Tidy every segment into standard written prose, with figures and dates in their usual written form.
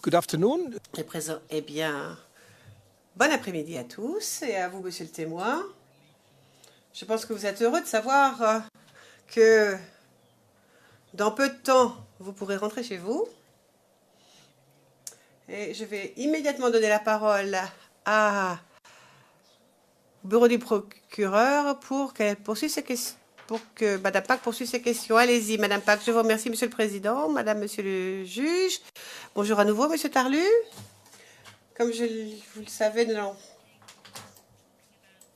Good afternoon. est présent. Eh bien, bon après-midi à tous et à vous, monsieur le témoin. Je pense que vous êtes heureux de savoir que dans peu de temps, vous pourrez rentrer chez vous. Et je vais immédiatement donner la parole au bureau du procureur pour qu'elle poursuive ses questions. Pour que Madame Pack poursuive ses questions. Allez-y, Madame Pack. Je vous remercie, Monsieur le Président, Madame, Monsieur le juge. Bonjour à nouveau, Monsieur Tarlu. Comme vous le savez, nous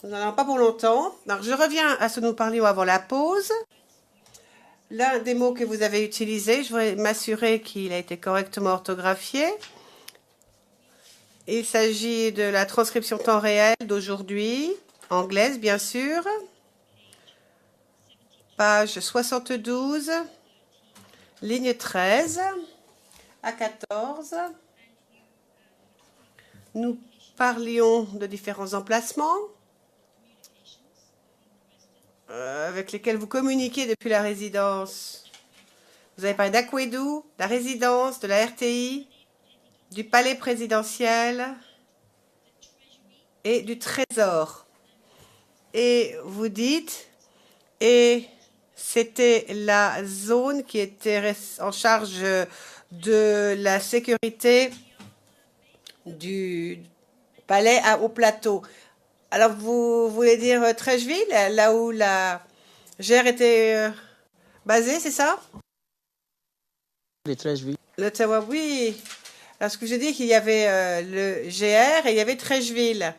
n'en avons pas pour longtemps. Alors, je reviens à ce que nous parlions avant la pause. L'un des mots que vous avez utilisé, je voudrais m'assurer qu'il a été correctement orthographié. Il s'agit de la transcription temps réel d'aujourd'hui, anglaise bien sûr. Page 72, ligne 13 à 14. Nous parlions de différents emplacements avec lesquels vous communiquez depuis la résidence. Vous avez parlé d'Aquedou, de la résidence, de la RTI, du palais présidentiel et du trésor. Et vous dites, et c'était la zone qui était en charge de la sécurité du palais au plateau. Alors, vous voulez dire Trècheville, là où la GR était basée, c'est ça? Les Trècheville. Le Tawa, oui. Alors, ce que je dis, qu'il y avait le GR et il y avait Trècheville.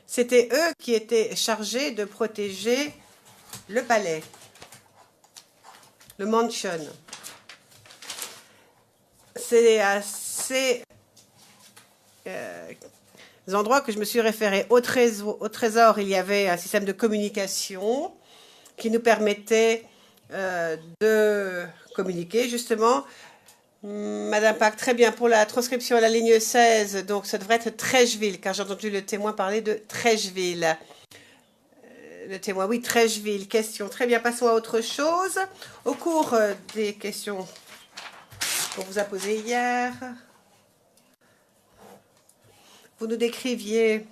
C'était eux qui étaient chargés de protéger le palais, le mansion. C'est à ces endroits que je me suis référée. Au trésor, il y avait un système de communication qui nous permettait de communiquer, justement. Madame Pack, très bien. Pour la transcription à la ligne 16, donc ça devrait être Trècheville, car j'ai entendu le témoin parler de Trècheville. Le témoin, oui, Trècheville. Question. Très bien, passons à autre chose. Au cours des questions qu'on vous a posées hier, vous nous décriviez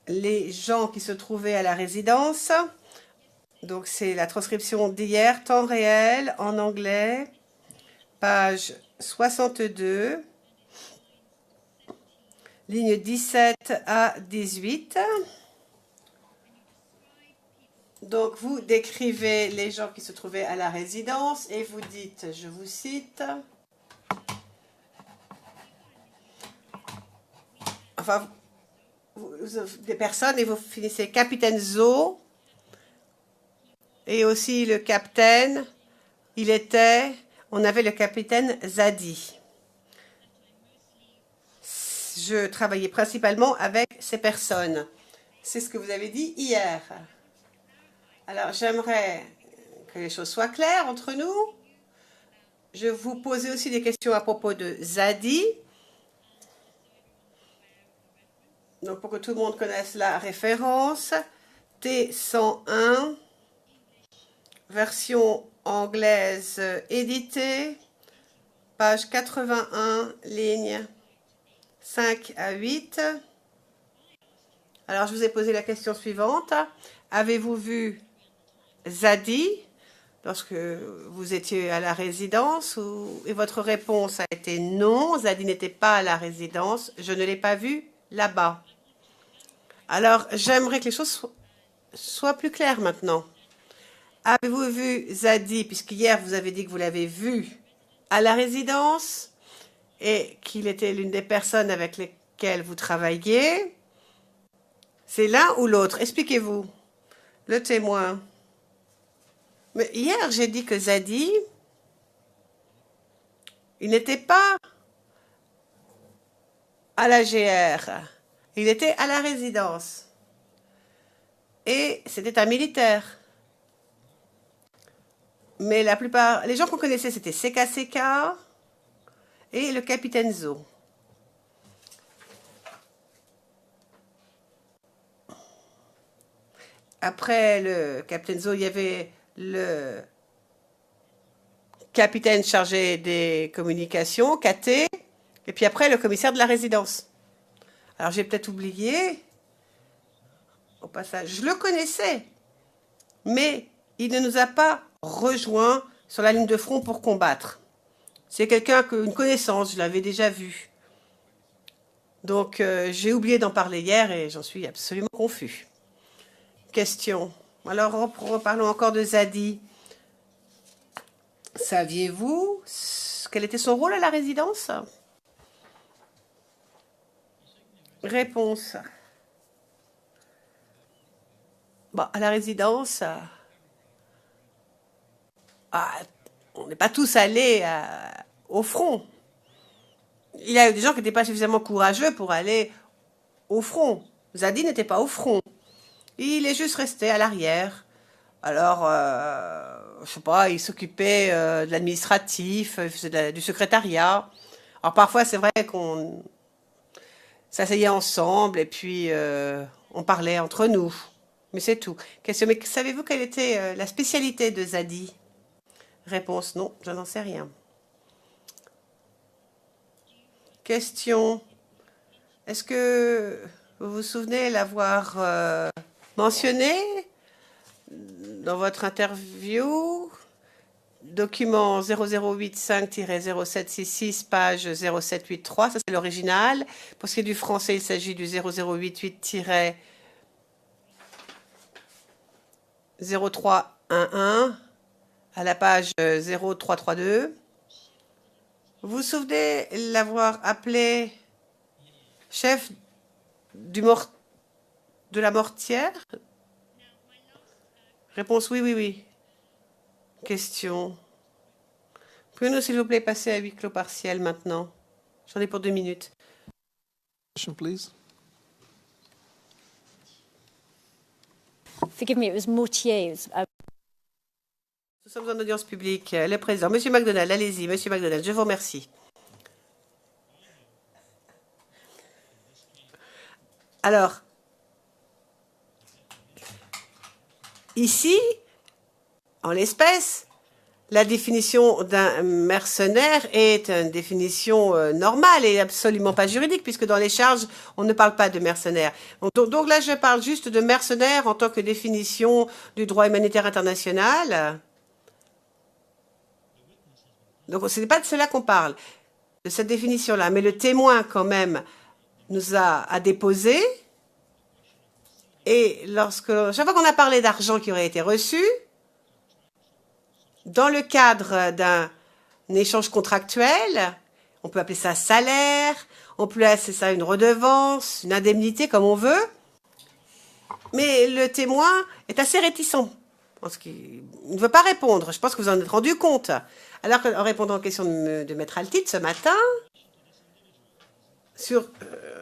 les gens qui se trouvaient à la résidence. Donc, c'est la transcription d'hier, temps réel, en anglais, page 62, ligne 17 à 18. Donc, vous décrivez les gens qui se trouvaient à la résidence et vous dites, je vous cite, enfin, des personnes et vous finissez capitaine Zo et aussi le capitaine, on avait le capitaine Zadi. Je travaillais principalement avec ces personnes. C'est ce que vous avez dit hier. Alors, j'aimerais que les choses soient claires entre nous. Je vous posais aussi des questions à propos de Zadi. Donc, pour que tout le monde connaisse la référence, T101, version anglaise éditée, page 81, ligne 5 à 8. Alors, je vous ai posé la question suivante. Avez-vous vu Zadi lorsque vous étiez à la résidence et votre réponse a été non, Zadi n'était pas à la résidence, je ne l'ai pas vu là-bas. Alors, j'aimerais que les choses soient plus claires maintenant. Avez-vous vu Zadi, puisqu'hier vous avez dit que vous l'avez vu à la résidence et qu'il était l'une des personnes avec lesquelles vous travailliez? C'est l'un ou l'autre? Expliquez-vous. Le témoin. Mais hier, j'ai dit que Zadi, il n'était pas à la GR. Il était à la résidence. Et c'était un militaire. Mais la plupart, les gens qu'on connaissait, c'était CKCK et le capitaine Zo. Après le capitaine Zo, il y avait le capitaine chargé des communications, KT, et puis après le commissaire de la résidence. Alors j'ai peut-être oublié, au passage, je le connaissais, mais il ne nous a pas rejoints sur la ligne de front pour combattre. C'est quelqu'un, une connaissance, je l'avais déjà vu. Donc j'ai oublié d'en parler hier et j'en suis absolument confus. Question. Alors reparlons encore de Zadi. Saviez-vous quel était son rôle à la résidence? Réponse. Bon, à la résidence, on n'est pas tous allés au front. Il y a eu des gens qui n'étaient pas suffisamment courageux pour aller au front. Zadi n'était pas au front. Il est juste resté à l'arrière. Alors, je sais pas, il s'occupait de l'administratif, il faisait du secrétariat. Alors parfois, c'est vrai qu'on s'asseyait ensemble et puis on parlait entre nous. Mais c'est tout. Question, mais savez-vous quelle était la spécialité de Zadi? Réponse, non, je n'en sais rien. Question. Est-ce que vous vous souvenez l'avoir mentionné dans votre interview? Document 0085-0766, page 0783, ça c'est l'original. Pour ce qui est du français, il s'agit du 0088-0311 à la page 0332. Vous vous souvenez l'avoir appelé chef de la mortière? Réponse oui, oui, oui. Question. Pouvez-nous, s'il vous plaît, passer à huis clos partiel maintenant? J'en ai pour 2 minutes. Question, please. Forgive me, it was Mortier. Nous sommes en audience publique. Le président, Monsieur MacDonald, allez-y, Monsieur MacDonald, je vous remercie. Alors, ici, en l'espèce, la définition d'un mercenaire est une définition normale et absolument pas juridique, puisque dans les charges, on ne parle pas de mercenaire. Donc là, je parle juste de mercenaire en tant que définition du droit humanitaire international. Donc ce n'est pas de cela qu'on parle, de cette définition-là. Mais le témoin, quand même, nous a déposé. Et chaque fois qu'on a parlé d'argent qui aurait été reçu, dans le cadre d'un échange contractuel, on peut appeler ça salaire, on peut appeler ça une redevance, une indemnité, comme on veut. Mais le témoin est assez réticent, parce qu'il ne veut pas répondre. Je pense que vous en êtes rendu compte. Alors qu'en répondant aux questions de Maître Altit ce matin, sur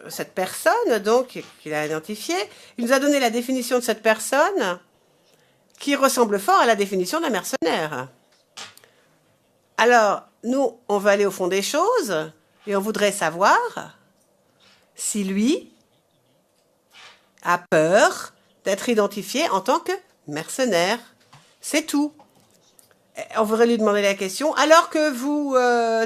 cette personne, donc, qu'il a identifiée, il nous a donné la définition de cette personne qui ressemble fort à la définition d'un mercenaire. Alors, nous, on va aller au fond des choses et on voudrait savoir si lui a peur d'être identifié en tant que mercenaire. C'est tout. On voudrait lui demander la question. Alors que vous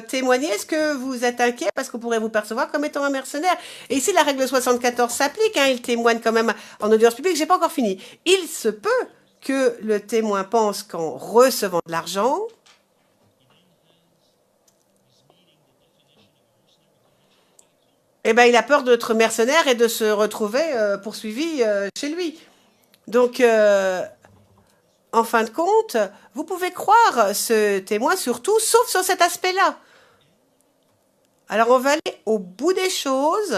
témoignez, est-ce que vous êtes inquiet parce qu'on pourrait vous percevoir comme étant un mercenaire? Et ici, la règle 74 s'applique. Il témoigne quand même en audience publique. J'ai pas encore fini. Il se peut que le témoin pense qu'en recevant de l'argent, eh ben, il a peur d'être mercenaire et de se retrouver poursuivi chez lui. Donc, en fin de compte, vous pouvez croire ce témoin surtout, sauf sur cet aspect-là. Alors, on va aller au bout des choses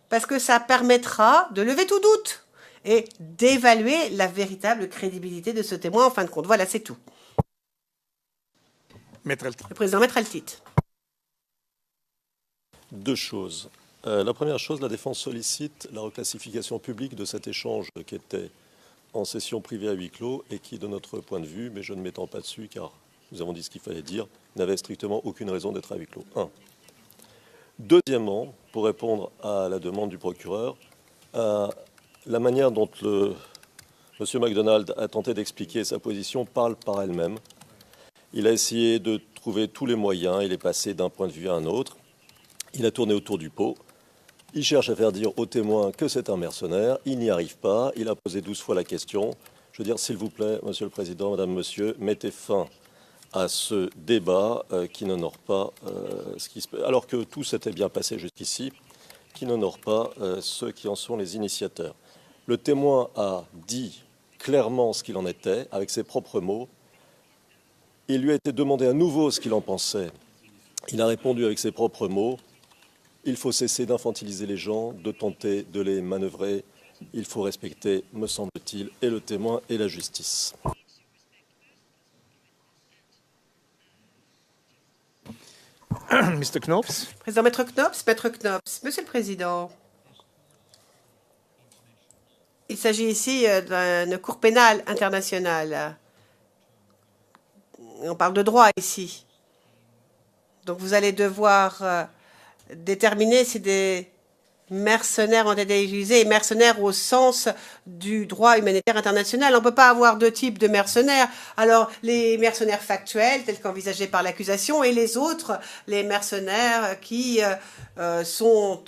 parce que ça permettra de lever tout doute et d'évaluer la crédibilité de ce témoin en fin de compte. Voilà, c'est tout. Le président Maître Altit. 2 choses. La première chose, la défense sollicite la reclassification publique de cet échange qui était en session privée à huis clos et qui, de notre point de vue, mais je ne m'étends pas dessus car nous avons dit ce qu'il fallait dire, n'avait strictement aucune raison d'être à huis clos. 1. Deuxièmement, pour répondre à la demande du procureur, la manière dont M. MacDonald a tenté d'expliquer sa position parle par elle-même. Il a essayé de trouver tous les moyens, il est passé d'un point de vue à un autre, il a tourné autour du pot, il cherche à faire dire aux témoins que c'est un mercenaire, il n'y arrive pas, il a posé 12 fois la question. Je veux dire, s'il vous plaît, Monsieur le Président, Madame, Monsieur, mettez fin à ce débat qui n'honore pas alors que tout s'était bien passé jusqu'ici, qui n'honore pas ceux qui en sont les initiateurs. Le témoin a dit clairement ce qu'il en était, avec ses propres mots. Il lui a été demandé à nouveau ce qu'il en pensait. Il a répondu avec ses propres mots. Il faut cesser d'infantiliser les gens, de tenter de les manœuvrer. Il faut respecter, me semble-t-il, et le témoin et la justice. Mr. Knops? Président Maître Knops, Monsieur le Président, il s'agit ici d'une cour pénale internationale. On parle de droit ici. Donc vous allez devoir déterminer si des mercenaires ont été utilisés, et mercenaires au sens du droit humanitaire international. On ne peut pas avoir deux types de mercenaires. Alors, les mercenaires factuels, tels qu'envisagés par l'accusation, et les autres, les mercenaires qui sont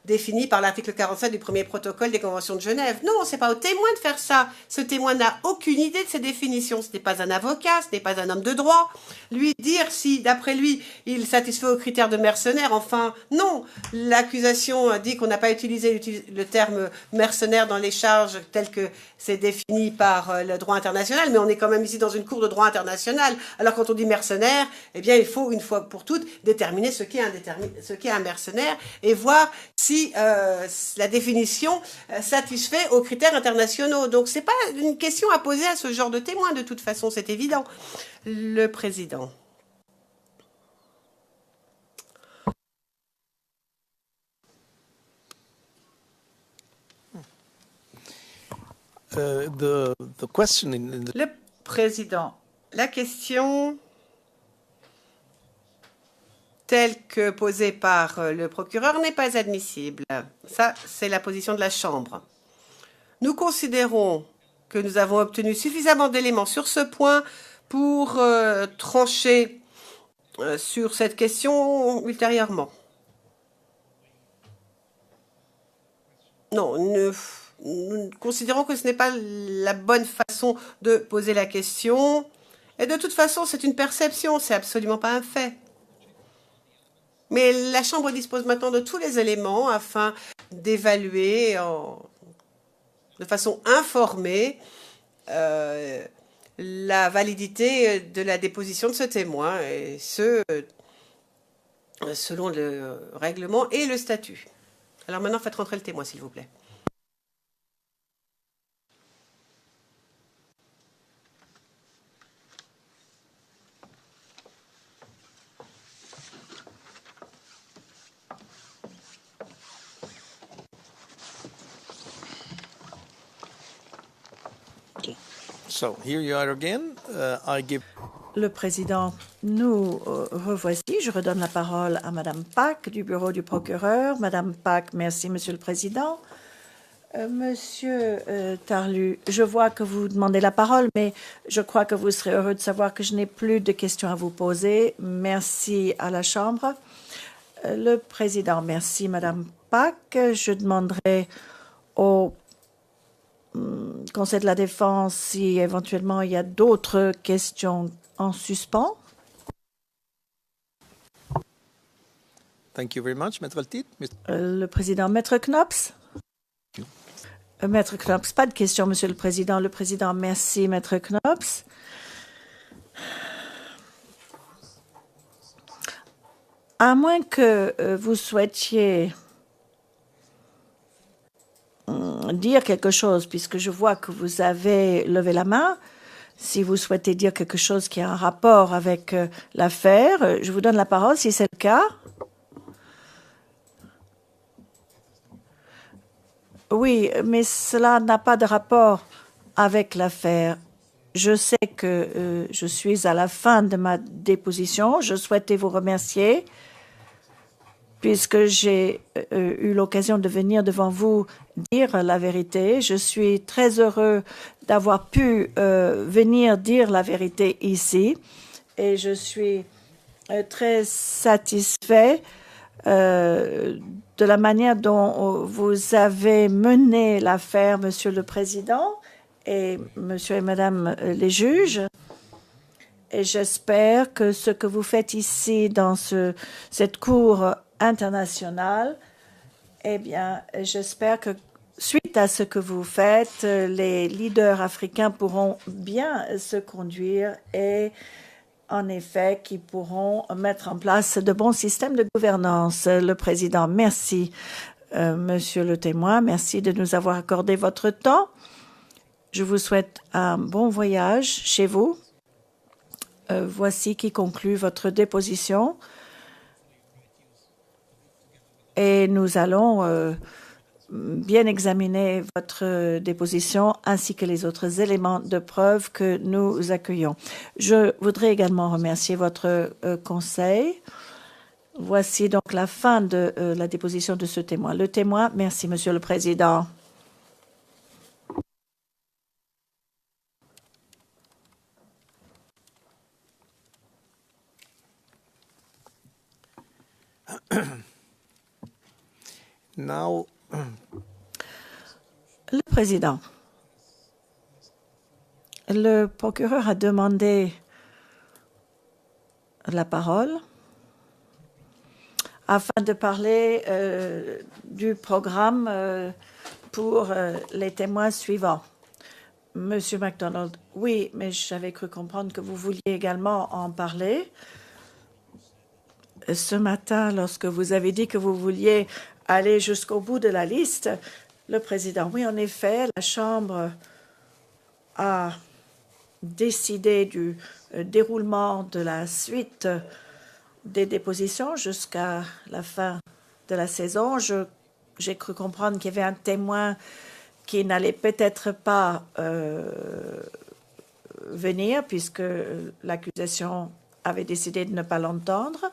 définis par l'article 47 du premier protocole des conventions de Genève. Non, ce n'est pas au témoin de faire ça. Ce témoin n'a aucune idée de ces définitions. Ce n'est pas un avocat, ce n'est pas un homme de droit. Lui dire si, d'après lui, il satisfait aux critères de mercenaire, enfin, non. L'accusation dit qu'on n'a pas utilisé le terme mercenaire dans les charges telles que c'est défini par le droit international, mais on est quand même ici dans une cour de droit international. Alors quand on dit mercenaire, eh bien il faut une fois pour toutes déterminer ce qu'est un mercenaire et voir si la définition satisfait aux critères internationaux. Donc c'est pas une question à poser à ce genre de témoin, de toute façon, c'est évident. Le président. Le président, la question telle que posée par le procureur n'est pas admissible. Ça, c'est la position de la Chambre. Nous considérons que nous avons obtenu suffisamment d'éléments sur ce point pour trancher sur cette question ultérieurement. Non, nous considérons que ce n'est pas la bonne façon de poser la question. Et de toute façon, c'est une perception, c'est absolument pas un fait. Mais la Chambre dispose maintenant de tous les éléments afin d'évaluer de façon informée la validité de la déposition de ce témoin, et ce, selon le règlement et le statut. Alors maintenant, faites rentrer le témoin, s'il vous plaît. So, here you are again. I give... Le président, nous revoici. Je redonne la parole à Madame Pack du bureau du procureur. Madame Pack, merci, Monsieur le Président. Monsieur Tarlu, je vois que vous demandez la parole, mais je crois que vous serez heureux de savoir que je n'ai plus de questions à vous poser. Merci à la Chambre. Le président, merci, Madame Pack. Je demanderai au Conseil de la Défense si éventuellement il y a d'autres questions en suspens. Thank you very much, Maître Altit. Le président, Maître Knops. Maître Knops, pas de questions, Monsieur le Président. Le président, merci, Maître Knops. À moins que vous souhaitiez dire quelque chose, puisque je vois que vous avez levé la main. Si vous souhaitez dire quelque chose qui a un rapport avec l'affaire, je vous donne la parole si c'est le cas. Oui, mais cela n'a pas de rapport avec l'affaire. Je sais que je suis à la fin de ma déposition. Je souhaitais vous remercier puisque j'ai eu l'occasion de venir devant vous dire la vérité. Je suis très heureux d'avoir pu venir dire la vérité ici. et je suis très satisfait de la manière dont vous avez mené l'affaire, Monsieur le Président et Monsieur et Madame les juges. Et j'espère que ce que vous faites ici dans cette cour internationale, eh bien, j'espère que suite à ce que vous faites, les leaders africains pourront bien se conduire et en effet, qui pourront mettre en place de bons systèmes de gouvernance. Le Président, merci, Monsieur le témoin. Merci de nous avoir accordé votre temps. Je vous souhaite un bon voyage chez vous. Voici qui conclut votre déposition. Et nous allons bien examiner votre déposition ainsi que les autres éléments de preuve que nous accueillons. Je voudrais également remercier votre conseil. Voici donc la fin de la déposition de ce témoin. Le témoin, merci, Monsieur le Président. Now, Le Président, le procureur a demandé la parole afin de parler du programme pour les témoins suivants. Monsieur MacDonald, oui, mais j'avais cru comprendre que vous vouliez également en parler. Ce matin, lorsque vous avez dit que vous vouliez aller jusqu'au bout de la liste, le Président, oui, en effet, la Chambre a décidé du déroulement de la suite des dépositions jusqu'à la fin de la saison. J'ai cru comprendre qu'il y avait un témoin qui n'allait peut-être pas venir puisque l'accusation avait décidé de ne pas l'entendre.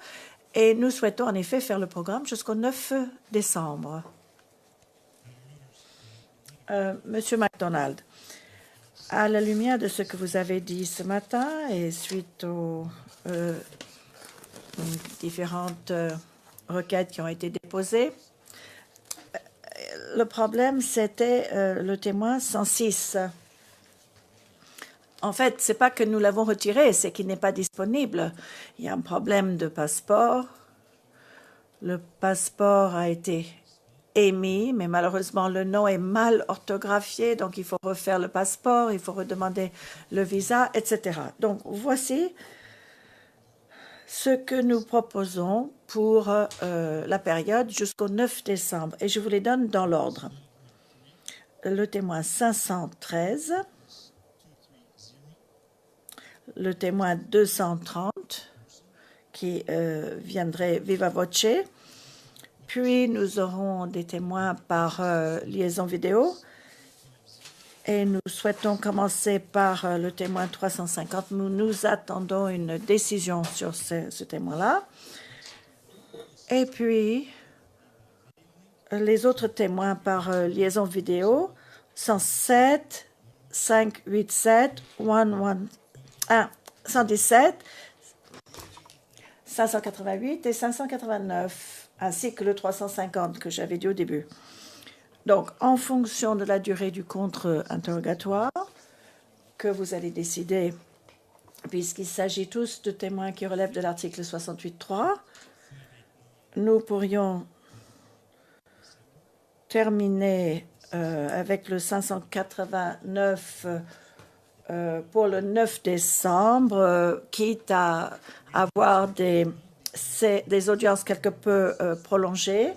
Et nous souhaitons en effet faire le programme jusqu'au 9 décembre. Monsieur MacDonald, à la lumière de ce que vous avez dit ce matin et suite aux différentes requêtes qui ont été déposées, le problème, c'était le témoin 106. En fait, ce n'est pas que nous l'avons retiré, c'est qu'il n'est pas disponible. Il y a un problème de passeport. Le passeport a été émis, mais malheureusement, le nom est mal orthographié, donc il faut refaire le passeport, il faut redemander le visa, etc. Donc, voici ce que nous proposons pour la période jusqu'au 9 décembre. Et je vous les donne dans l'ordre. Le témoin 513, le témoin 230, qui viendrait viva voce. Puis, nous aurons des témoins par liaison vidéo. Et nous souhaitons commencer par le témoin 350. Nous attendons une décision sur ce témoin-là. Et puis, les autres témoins par liaison vidéo, 107, 587, 117, 588 et 589, ainsi que le 350 que j'avais dit au début. Donc, en fonction de la durée du contre-interrogatoire que vous allez décider, puisqu'il s'agit tous de témoins qui relèvent de l'article 68.3, nous pourrions terminer avec le 589 pour le 9 décembre, quitte à avoir des audiences quelque peu prolongées.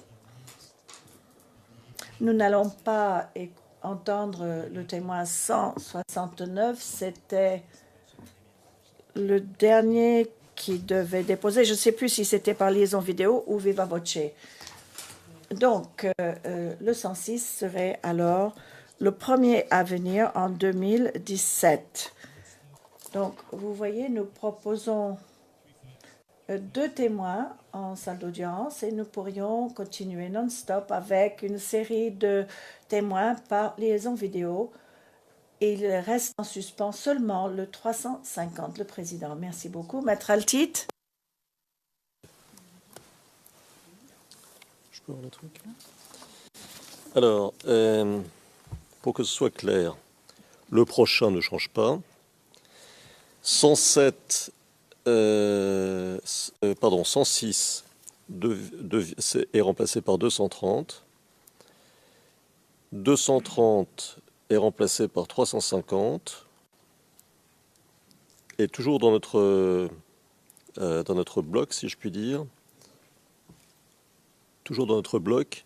Nous n'allons pas entendre le témoin 169. C'était le dernier qui devait déposer. Je ne sais plus si c'était par liaison vidéo ou viva voce. Donc, le 106 serait alors le premier à venir en 2017. Donc, vous voyez, nous proposons 2 témoins en salle d'audience et nous pourrions continuer non-stop avec une série de témoins par liaison vidéo Il reste en suspens seulement le 350, le président. Merci beaucoup. Maître Altit. Je peux avoir le truc? Alors, pour que ce soit clair, le prochain ne change pas. 106 est remplacé par 230. 230 est remplacé par 350. Et toujours dans notre bloc, si je puis dire, toujours dans notre bloc,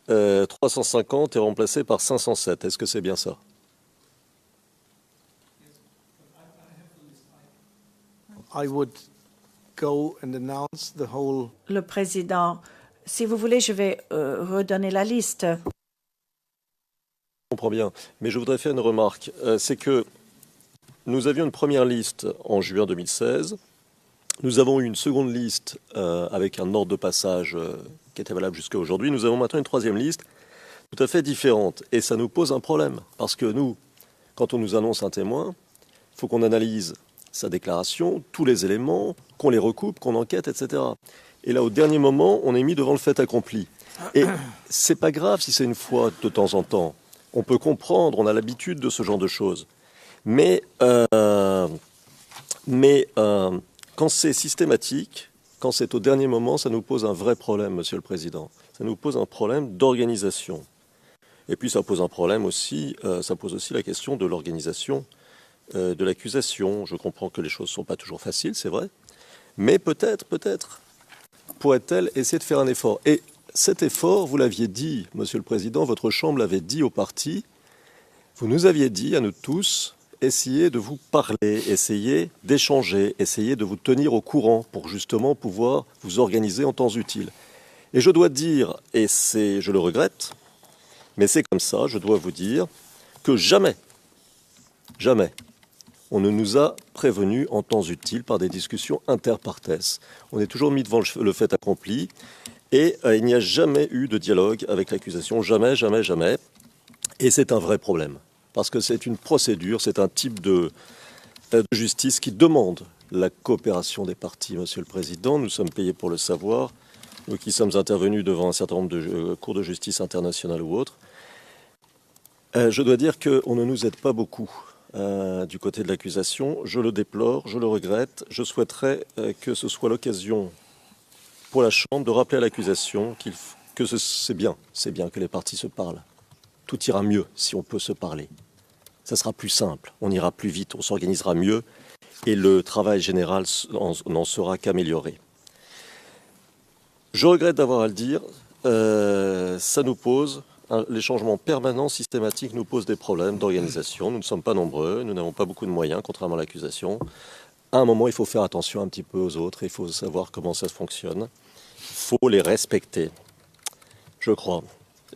350 est remplacé par 507. Est-ce que c'est bien ça? I would go and announce the whole. Le président, si vous voulez, je vais redonner la liste. Je comprends bien, mais je voudrais faire une remarque. C'est que nous avions une première liste en juin 2016. Nous avons eu une seconde liste avec un ordre de passage qui était valable jusqu'à aujourd'hui. Nous avons maintenant une troisième liste tout à fait différente. Et ça nous pose un problème. Parce que nous, quand on nous annonce un témoin, il faut qu'on analyse sa déclaration, tous les éléments, qu'on les recoupe, qu'on enquête, etc. Et là, au dernier moment, on est mis devant le fait accompli. Et c'est pas grave si c'est une fois de temps en temps. On peut comprendre, on a l'habitude de ce genre de choses. Mais quand c'est systématique, quand c'est au dernier moment, ça nous pose un vrai problème, Monsieur le Président. Ça nous pose un problème d'organisation. Et puis ça pose un problème aussi, ça pose aussi la question de l'organisation de l'accusation. Je comprends que les choses ne sont pas toujours faciles, c'est vrai. Mais peut-être, pourrait-elle essayer de faire un effort. Et cet effort, vous l'aviez dit, Monsieur le Président, votre Chambre l'avait dit au parti, vous nous aviez dit à nous tous, essayez de vous parler, essayez d'échanger, essayez de vous tenir au courant pour justement pouvoir vous organiser en temps utile. Et je dois dire, et je le regrette, mais c'est comme ça, je dois vous dire que jamais, on ne nous a prévenus en temps utile par des discussions interpartes. On est toujours mis devant le fait accompli et il n'y a jamais eu de dialogue avec l'accusation, jamais. Et c'est un vrai problème parce que c'est une procédure, c'est un type de justice qui demande la coopération des parties, Monsieur le Président. Nous sommes payés pour le savoir, nous qui sommes intervenus devant un certain nombre de cours de justice internationales ou autres. Je dois dire qu'on ne nous aide pas beaucoup. Du côté de l'accusation, je le déplore, je le regrette. Je souhaiterais que ce soit l'occasion pour la Chambre de rappeler à l'accusation que c'est bien que les parties se parlent. Tout ira mieux si on peut se parler. Ça sera plus simple, on ira plus vite, on s'organisera mieux et le travail général n'en sera qu'amélioré. Je regrette d'avoir à le dire, ça nous pose. Les changements permanents, systématiques, nous posent des problèmes d'organisation. Nous ne sommes pas nombreux, nous n'avons pas beaucoup de moyens, contrairement à l'accusation. À un moment, il faut faire attention un petit peu aux autres, il faut savoir comment ça fonctionne. Il faut les respecter, je crois.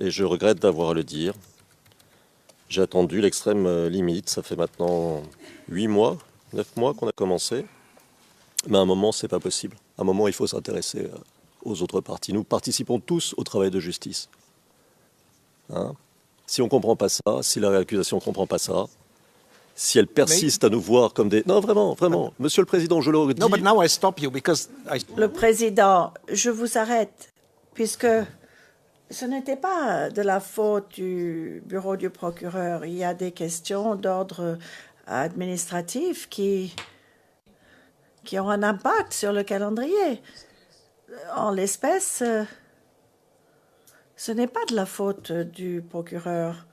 Et je regrette d'avoir à le dire. J'ai attendu l'extrême limite, ça fait maintenant 8 mois, 9 mois qu'on a commencé. Mais à un moment, c'est pas possible. À un moment, il faut s'intéresser aux autres parties. Nous participons tous au travail de justice. Si on ne comprend pas ça, si la réaccusation ne comprend pas ça, si elle persiste à nous voir comme des... Non, vraiment, Monsieur le Président, je le dis... No, but now I stop you because Le président, je vous arrête, puisque ce n'était pas de la faute du bureau du procureur. Il y a des questions d'ordre administratif qui ont un impact sur le calendrier. En l'espèce... Ce n'est pas de la faute du procureur.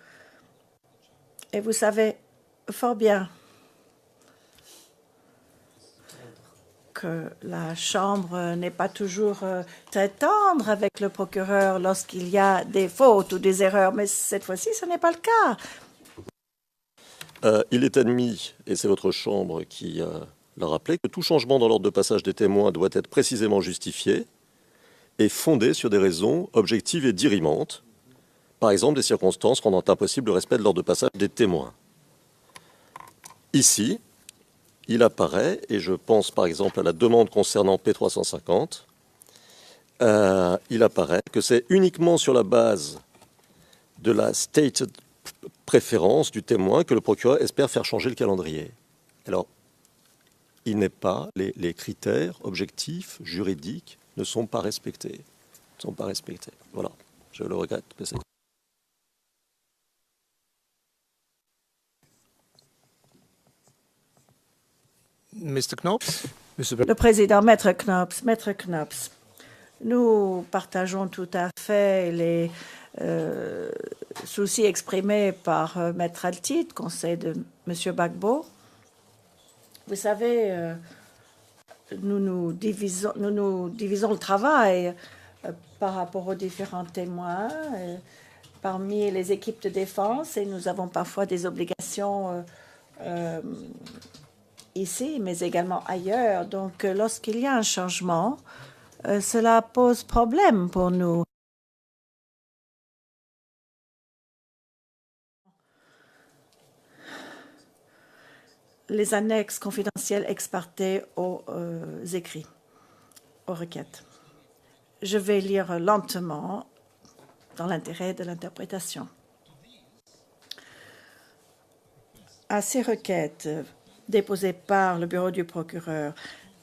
Et vous savez fort bien que la Chambre n'est pas toujours très tendre avec le procureur lorsqu'il y a des fautes ou des erreurs, mais cette fois-ci, ce n'est pas le cas. Il est admis, et c'est votre Chambre qui l'a rappelé, que tout changement dans l'ordre de passage des témoins doit être précisément justifié et fondé sur des raisons objectives et dirimantes, par exemple des circonstances rendant impossible le respect de l'ordre de passage des témoins. Ici, il apparaît, et je pense par exemple à la demande concernant P350, il apparaît que c'est uniquement sur la base de la stated préférence du témoin que le procureur espère faire changer le calendrier. Alors, il n'est pas, les critères objectifs, juridiques, ne sont pas respectés. Ne sont pas respectés. Voilà, je le regrette. Mais c'est... Mr. Knops? Le président, Maître Knops, nous partageons tout à fait les soucis exprimés par Maître Altid, conseil de M. Gbagbo. Vous savez, nous divisons le travail par rapport aux différents témoins parmi les équipes de défense et nous avons parfois des obligations ici, mais également ailleurs. Donc, lorsqu'il y a un changement, cela pose problème pour nous. Les annexes confidentielles exportées aux écrits, aux requêtes. Je vais lire lentement dans l'intérêt de l'interprétation. À ces requêtes déposées par le bureau du procureur,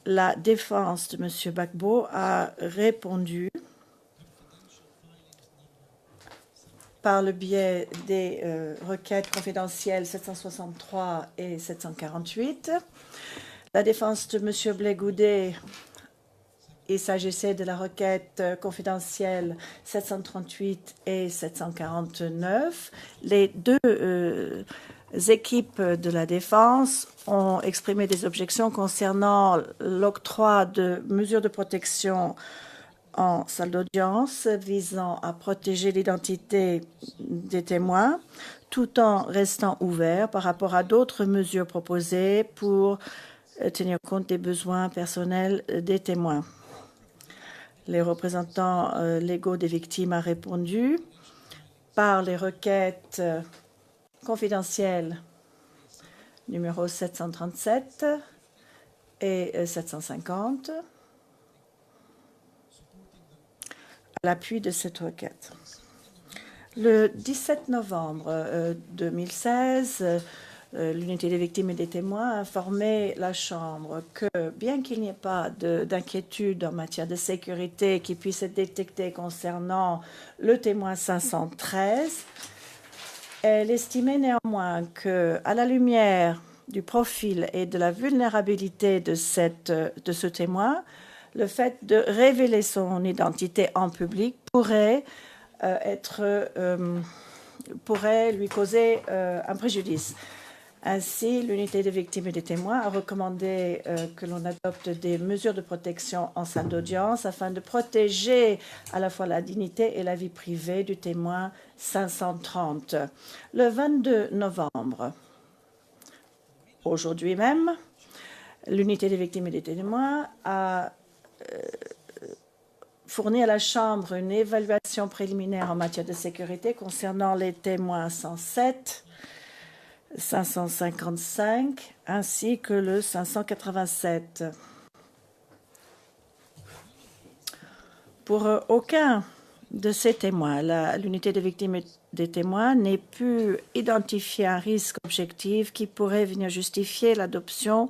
la défense de M. Gbagbo a répondu par le biais des requêtes confidentielles 763 et 748. La défense de M. Blé Goudet, il s'agissait de la requête confidentielle 738 et 749. Les deux équipes de la défense ont exprimé des objections concernant l'octroi de mesures de protection en salle d'audience visant à protéger l'identité des témoins tout en restant ouvert par rapport à d'autres mesures proposées pour tenir compte des besoins personnels des témoins. Les représentants légaux des victimes ont répondu par les requêtes confidentielles numéro 737 et 750 à l'appui de cette requête. Le 17 novembre 2016, l'unité des victimes et des témoins a informé la Chambre que, bien qu'il n'y ait pas d'inquiétude en matière de sécurité qui puisse être détectée concernant le témoin 513, elle estimait néanmoins que, à la lumière du profil et de la vulnérabilité de ce témoin, le fait de révéler son identité en public pourrait lui causer un préjudice. Ainsi, l'unité des victimes et des témoins a recommandé que l'on adopte des mesures de protection en salle d'audience afin de protéger à la fois la dignité et la vie privée du témoin 530. Le 22 novembre, aujourd'hui même, l'unité des victimes et des témoins a fourni à la Chambre une évaluation préliminaire en matière de sécurité concernant les témoins 107, 555 ainsi que le 587. Pour aucun de ces témoins, l'unité des victimes et des témoins n'ait pu identifier un risque objectif qui pourrait venir justifier l'adoption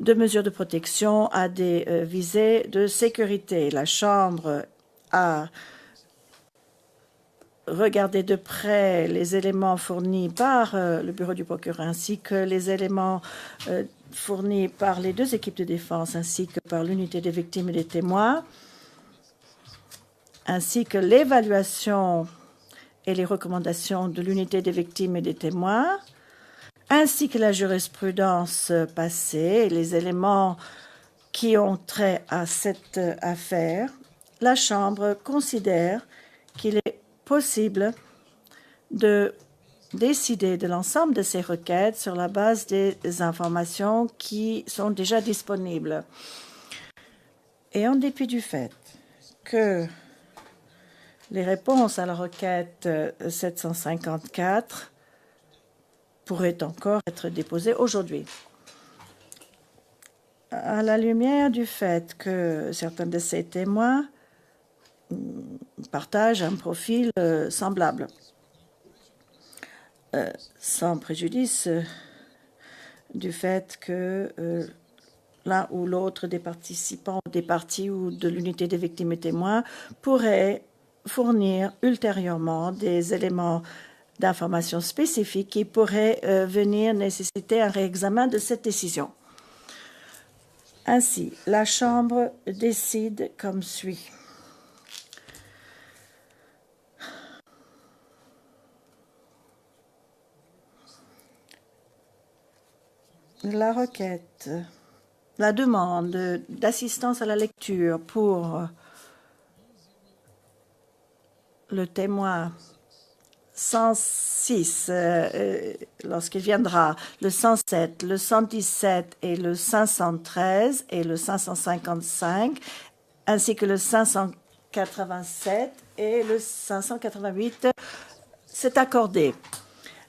de mesures de protection à des visées de sécurité. La Chambre a regardé de près les éléments fournis par le bureau du procureur ainsi que les éléments fournis par les deux équipes de défense ainsi que par l'unité des victimes et des témoins, ainsi que l'évaluation et les recommandations de l'unité des victimes et des témoins, ainsi que la jurisprudence passée et les éléments qui ont trait à cette affaire. La Chambre considère qu'il est possible de décider de l'ensemble de ces requêtes sur la base des informations qui sont déjà disponibles. Et en dépit du fait que les réponses à la requête 754 pourraient encore être déposées aujourd'hui. À la lumière du fait que certains de ces témoins partagent un profil semblable, sans préjudice du fait que l'un ou l'autre des participants, des parties ou de l'unité des victimes et témoins pourrait fournir ultérieurement des éléments d'information spécifiques qui pourraient venir nécessiter un réexamen de cette décision. Ainsi, la Chambre décide comme suit. La requête, la demande d'assistance à la lecture pour le témoin 106, lorsqu'il viendra, le 107, le 117 et le 513 et le 555, ainsi que le 587 et le 588, c'est accordé.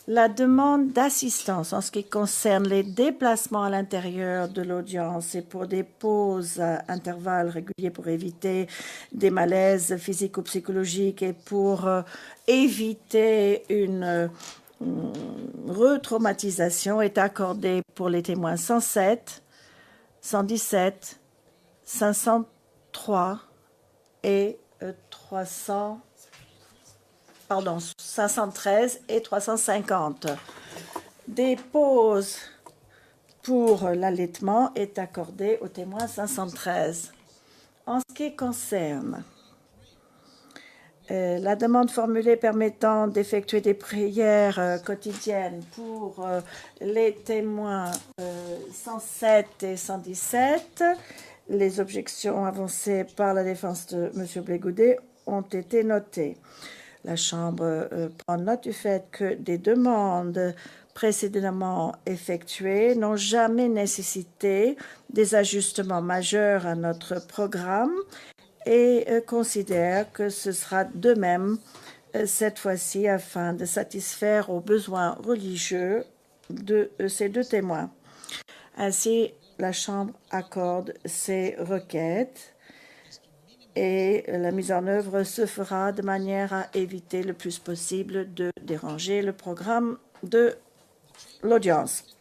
La demande d'assistance en ce qui concerne les déplacements à l'intérieur de l'audience et pour des pauses à intervalles réguliers pour éviter des malaises physiques ou psychologiques et pour éviter une retraumatisation est accordée pour les témoins 107, 117, 503 et 513 et 350. Des pauses pour l'allaitement est accordée au témoin 513. En ce qui concerne la demande formulée permettant d'effectuer des prières quotidiennes pour les témoins 107 et 117, les objections avancées par la défense de M. Blégoudet ont été notées. La Chambre prend note du fait que des demandes précédemment effectuées n'ont jamais nécessité des ajustements majeurs à notre programme et considère que ce sera de même cette fois-ci afin de satisfaire aux besoins religieux de ces deux témoins. Ainsi, la Chambre accorde ces requêtes et la mise en œuvre se fera de manière à éviter le plus possible de déranger le programme de l'audience.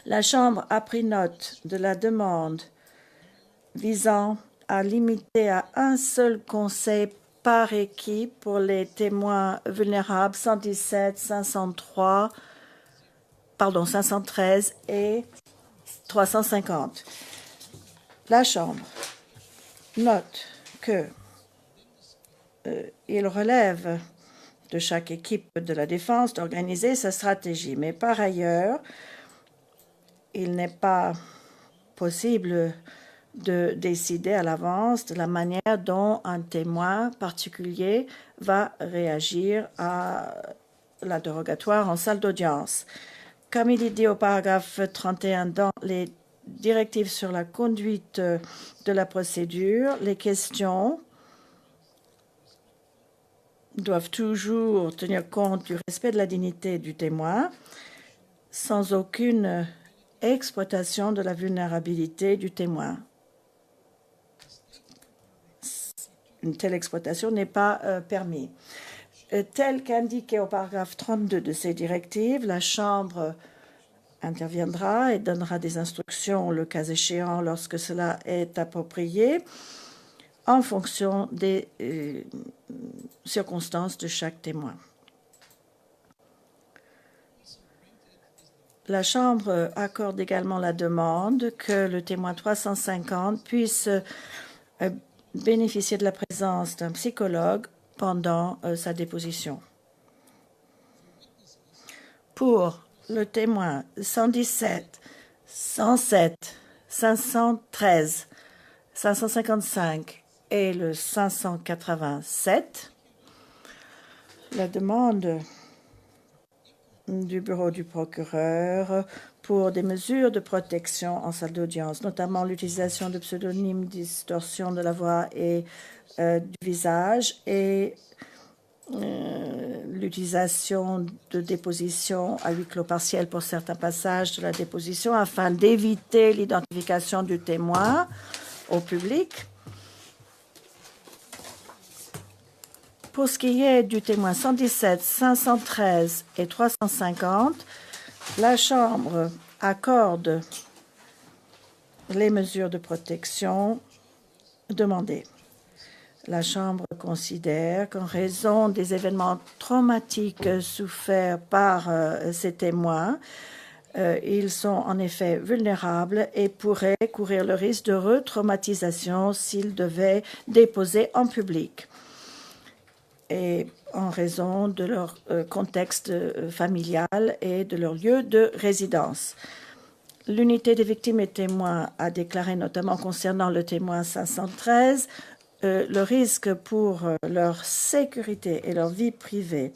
La Chambre a pris note de la demande visant à limiter à un seul conseil par équipe pour les témoins vulnérables 117, 513 et 350. La Chambre note que il relève de chaque équipe de la défense d'organiser sa stratégie, mais par ailleurs, il n'est pas possible de décider à l'avance de la manière dont un témoin particulier va réagir à l'interrogatoire en salle d'audience. Comme il est dit au paragraphe 31 dans les directives sur la conduite de la procédure, les questions doivent toujours tenir compte du respect de la dignité du témoin sans aucune exploitation de la vulnérabilité du témoin. Une telle exploitation n'est pas permise. Tel qu'indiqué au paragraphe 32 de ces directives, la Chambre interviendra et donnera des instructions, le cas échéant, lorsque cela est approprié, en fonction des circonstances de chaque témoin. La Chambre accorde également la demande que le témoin 350 puisse bénéficier de la présence d'un psychologue pendant sa déposition. Pour le témoin 117, 107, 513, 555 et le 587, la demande du bureau du procureur pour des mesures de protection en salle d'audience, notamment l'utilisation de pseudonymes, distorsion de la voix et du visage et l'utilisation de déposition à huis clos partiel pour certains passages de la déposition afin d'éviter l'identification du témoin au public. Pour ce qui est du témoin 117, 513 et 350, la Chambre accorde les mesures de protection demandées. La Chambre considère qu'en raison des événements traumatiques soufferts par ces témoins, ils sont en effet vulnérables et pourraient courir le risque de retraumatisation s'ils devaient déposer en public et en raison de leur contexte familial et de leur lieu de résidence. L'unité des victimes et témoins a déclaré, notamment concernant le témoin 513, le risque pour leur sécurité et leur vie privée,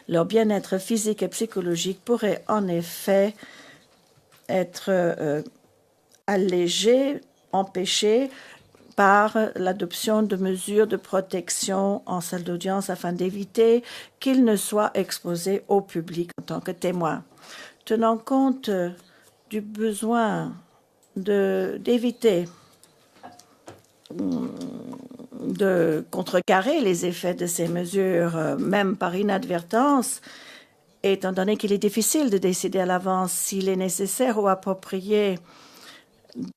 leur bien-être physique et psychologique pourrait en effet être allégé, empêché par l'adoption de mesures de protection en salle d'audience afin d'éviter qu'ils ne soient exposés au public en tant que témoins. Tenant compte du besoin d'éviter de contrecarrer les effets de ces mesures, même par inadvertance, étant donné qu'il est difficile de décider à l'avance s'il est nécessaire ou approprié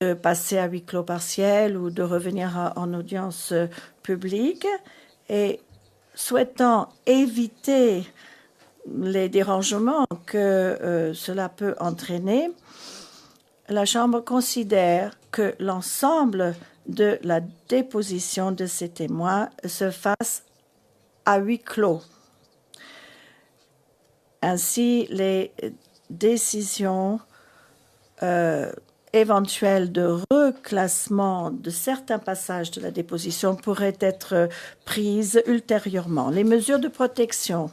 de passer à huis clos partiel ou de revenir en audience publique, et souhaitant éviter les dérangements que cela peut entraîner, la Chambre considère que l'ensemble de la déposition de ces témoins se fasse à huis clos. Ainsi, les décisions éventuelles de reclassement de certains passages de la déposition pourraient être prises ultérieurement. Les mesures de protection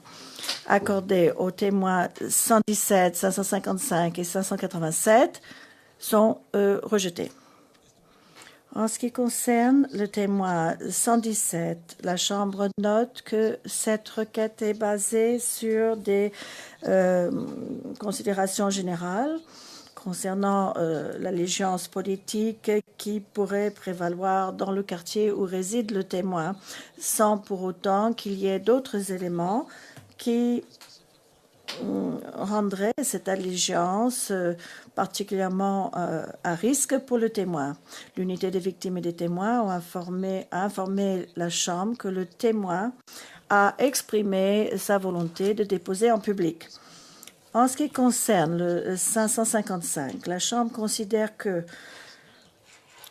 accordées aux témoins 117, 555 et 587 sont rejetées. En ce qui concerne le témoin 117, la Chambre note que cette requête est basée sur des considérations générales concernant l'allégeance politique qui pourrait prévaloir dans le quartier où réside le témoin, sans pour autant qu'il y ait d'autres éléments qui rendrait cette allégeance particulièrement à risque pour le témoin. L'unité des victimes et des témoins a informé la Chambre que le témoin a exprimé sa volonté de déposer en public. En ce qui concerne le 555, la Chambre considère que,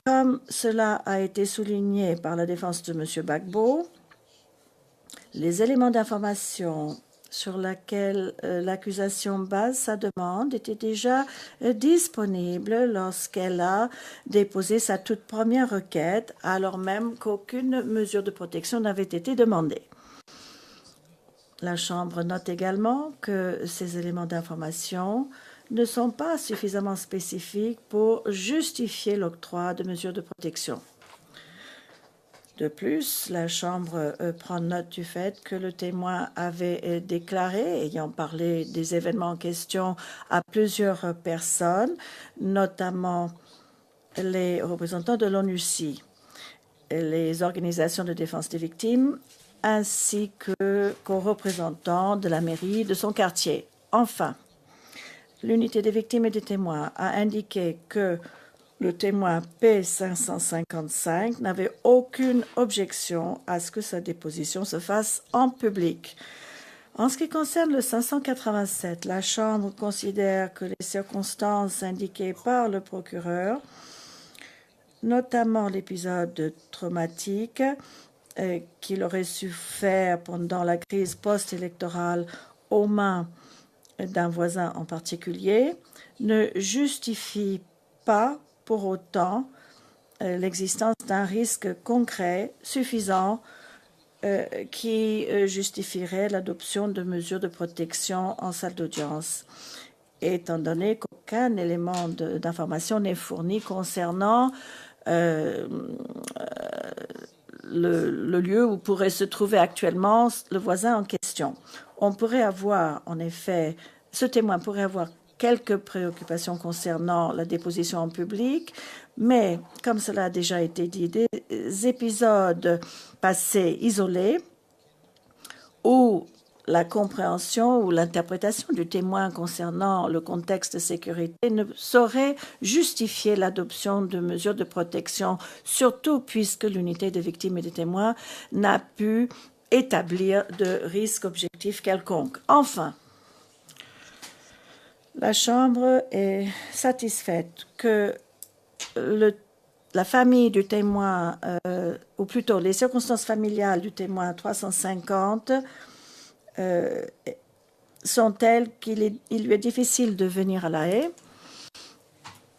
comme cela a été souligné par la défense de M. Gbagbo, les éléments d'information sur laquelle l'accusation base sa demande était déjà disponible lorsqu'elle a déposé sa toute première requête, alors même qu'aucune mesure de protection n'avait été demandée. La Chambre note également que ces éléments d'information ne sont pas suffisamment spécifiques pour justifier l'octroi de mesures de protection. De plus, la Chambre prend note du fait que le témoin avait déclaré, ayant parlé des événements en question à plusieurs personnes, notamment les représentants de l'ONUCI, les organisations de défense des victimes, ainsi qu'aux représentants de la mairie de son quartier. Enfin, l'unité des victimes et des témoins a indiqué que le témoin P555 n'avait aucune objection à ce que sa déposition se fasse en public. En ce qui concerne le 587, la Chambre considère que les circonstances indiquées par le procureur, notamment l'épisode traumatique qu'il aurait su faire pendant la crise post-électorale aux mains d'un voisin en particulier, ne justifient pas pour autant l'existence d'un risque concret suffisant qui justifierait l'adoption de mesures de protection en salle d'audience, étant donné qu'aucun élément d'information n'est fourni concernant le lieu où pourrait se trouver actuellement le voisin en question. On pourrait avoir, en effet, ce témoin pourrait avoir quelques préoccupations concernant la déposition en public, mais comme cela a déjà été dit, des épisodes passés isolés où la compréhension ou l'interprétation du témoin concernant le contexte de sécurité ne saurait justifier l'adoption de mesures de protection, surtout puisque l'unité des victimes et des témoins n'a pu établir de risque objectif quelconque. Enfin, la Chambre est satisfaite que la famille du témoin, ou plutôt les circonstances familiales du témoin 350, sont telles qu'il lui est difficile de venir à La Haye.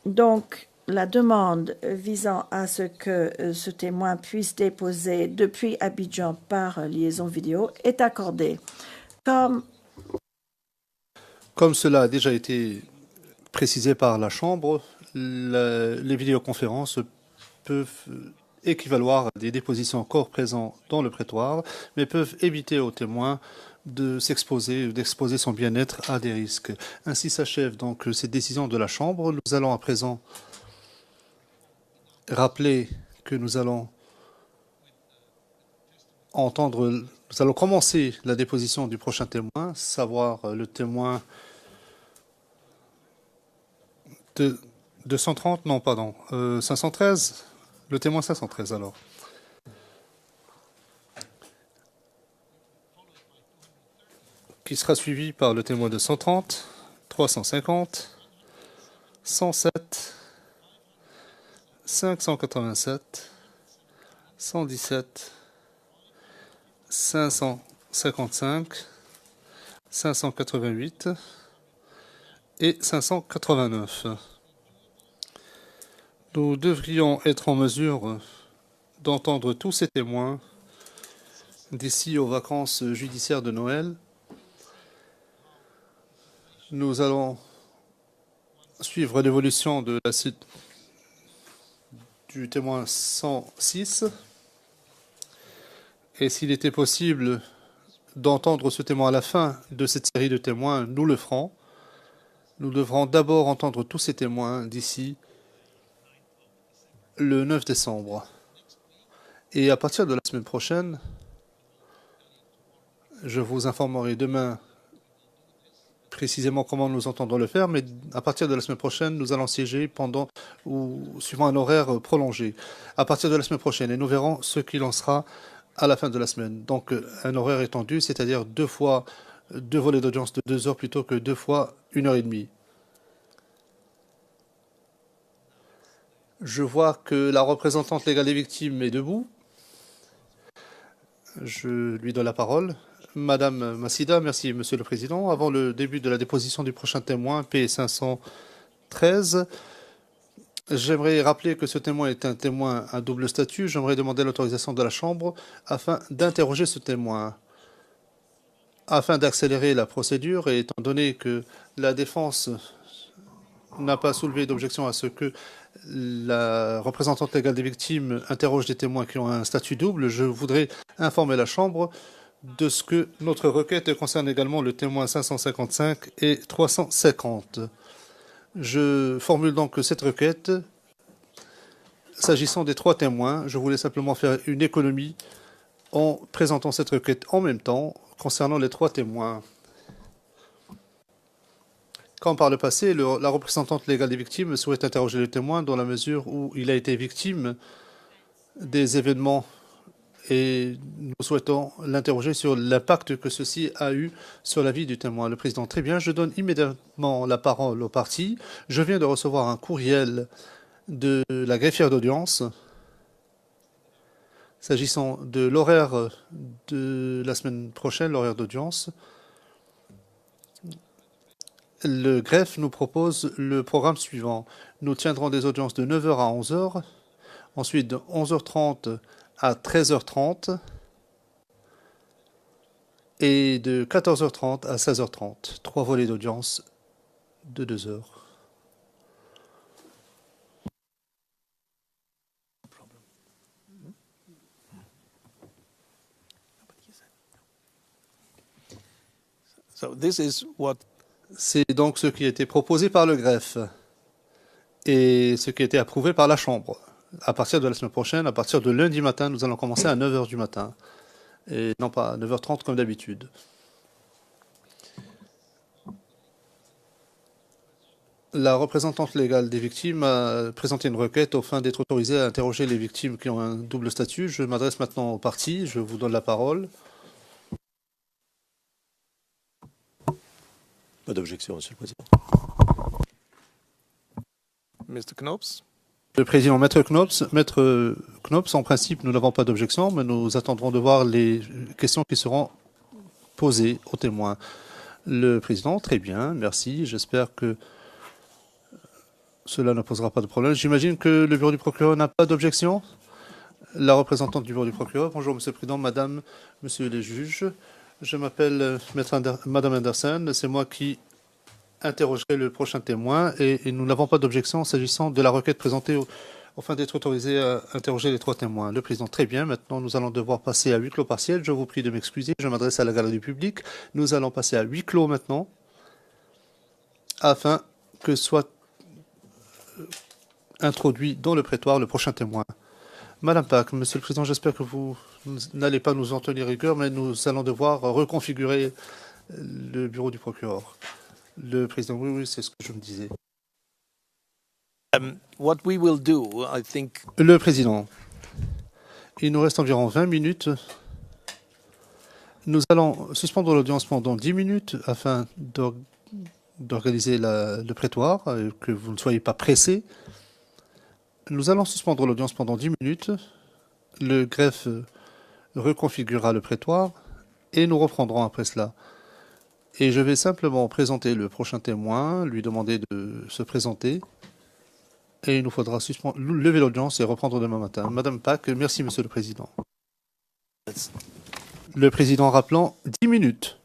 Donc, la demande visant à ce que ce témoin puisse déposer depuis Abidjan par liaison vidéo est accordée. Comme cela a déjà été précisé par la Chambre, les vidéoconférences peuvent équivaloir à des dépositions corps présents dans le prétoire, mais peuvent éviter aux témoins de s'exposer ou d'exposer son bien-être à des risques. Ainsi s'achève donc cette décision de la Chambre. Nous allons à présent rappeler que nous allons commencer la déposition du prochain témoin, savoir le témoin de 230, non, pardon, 513, le témoin 513 alors. Qui sera suivi par le témoin de 130, 350, 107, 587, 117, 555, 588 et 589. Nous devrions être en mesure d'entendre tous ces témoins d'ici aux vacances judiciaires de Noël. Nous allons suivre l'évolution de la suite du témoin 106. Et s'il était possible d'entendre ce témoin à la fin de cette série de témoins, nous le ferons. Nous devrons d'abord entendre tous ces témoins d'ici le 9 décembre. Et à partir de la semaine prochaine, je vous informerai demain précisément comment nous entendons le faire, mais à partir de la semaine prochaine, nous allons siéger suivant un horaire prolongé. À partir de la semaine prochaine, et nous verrons ce qu'il en sera à la fin de la semaine. Donc, un horaire étendu, c'est-à-dire 2 volets d'audience de 2 heures plutôt que 2 fois 1h30. Je vois que la représentante légale des victimes est debout. Je lui donne la parole. Madame Massida, merci Monsieur le Président. Avant le début de la déposition du prochain témoin, P513, j'aimerais rappeler que ce témoin est un témoin à double statut. J'aimerais demander l'autorisation de la Chambre afin d'interroger ce témoin, afin d'accélérer la procédure, et étant donné que la défense n'a pas soulevé d'objection à ce que la représentante légale des victimes interroge des témoins qui ont un statut double, je voudrais informer la Chambre de ce que notre requête concerne également le témoin 555 et 350. Je formule donc cette requête. S'agissant des 3 témoins, je voulais simplement faire une économie en présentant cette requête en même temps concernant les 3 témoins. Comme par le passé, la représentante légale des victimes souhaite interroger le témoin dans la mesure où il a été victime des événements, et nous souhaitons l'interroger sur l'impact que ceci a eu sur la vie du témoin. Le président, très bien, je donne immédiatement la parole aux parties. Je viens de recevoir un courriel de la greffière d'audience s'agissant de l'horaire de la semaine prochaine, l'horaire d'audience. Le greffe nous propose le programme suivant. Nous tiendrons des audiences de 9h à 11h, ensuite de 11h30 à 13h30 et de 14h30 à 16h30. 3 volets d'audience de 2 heures. So this is what C'est donc ce qui a été proposé par le greffe et ce qui a été approuvé par la Chambre. À partir de la semaine prochaine, à partir de lundi matin, nous allons commencer à 9h du matin. et non pas à 9h30 comme d'habitude. La représentante légale des victimes a présenté une requête aux fins d'être autorisée à interroger les victimes qui ont un double statut. Je m'adresse maintenant aux parties. Je vous donne la parole. Pas d'objection, Monsieur le Président. Mr. Knops? Le président, Maître Knops, en principe, nous n'avons pas d'objection, mais nous attendrons de voir les questions qui seront posées aux témoins. Le président, très bien, merci. J'espère que cela ne posera pas de problème. J'imagine que le bureau du procureur n'a pas d'objection. La représentante du bureau du procureur. Bonjour, Monsieur le Président, Madame, Monsieur les juges. Je m'appelle Madame Anderson. C'est moi qui interrogerai le prochain témoin et nous n'avons pas d'objection s'agissant de la requête présentée aux fins d'être autorisé à interroger les 3 témoins. Le président, très bien. Maintenant, nous allons devoir passer à huis clos partiel. Je vous prie de m'excuser. Je m'adresse à la galerie du public. Nous allons passer à huis clos maintenant afin que soit introduit dans le prétoire le prochain témoin. Madame Pack, Monsieur le Président, j'espère que vous n'allez pas nous en tenir rigueur, mais nous allons devoir reconfigurer le bureau du procureur. Le Président, oui, c'est ce que je me disais. What we will do, I think. Le Président, il nous reste environ 20 minutes. Nous allons suspendre l'audience pendant 10 minutes afin d'organiser le prétoire, que vous ne soyez pas pressés. Nous allons suspendre l'audience pendant 10 minutes. Le greffe reconfigurera le prétoire et nous reprendrons après cela. Et je vais simplement présenter le prochain témoin, lui demander de se présenter. Et il nous faudra lever l'audience et reprendre demain matin. Madame Pack, merci Monsieur le Président. Le Président rappelant 10 minutes.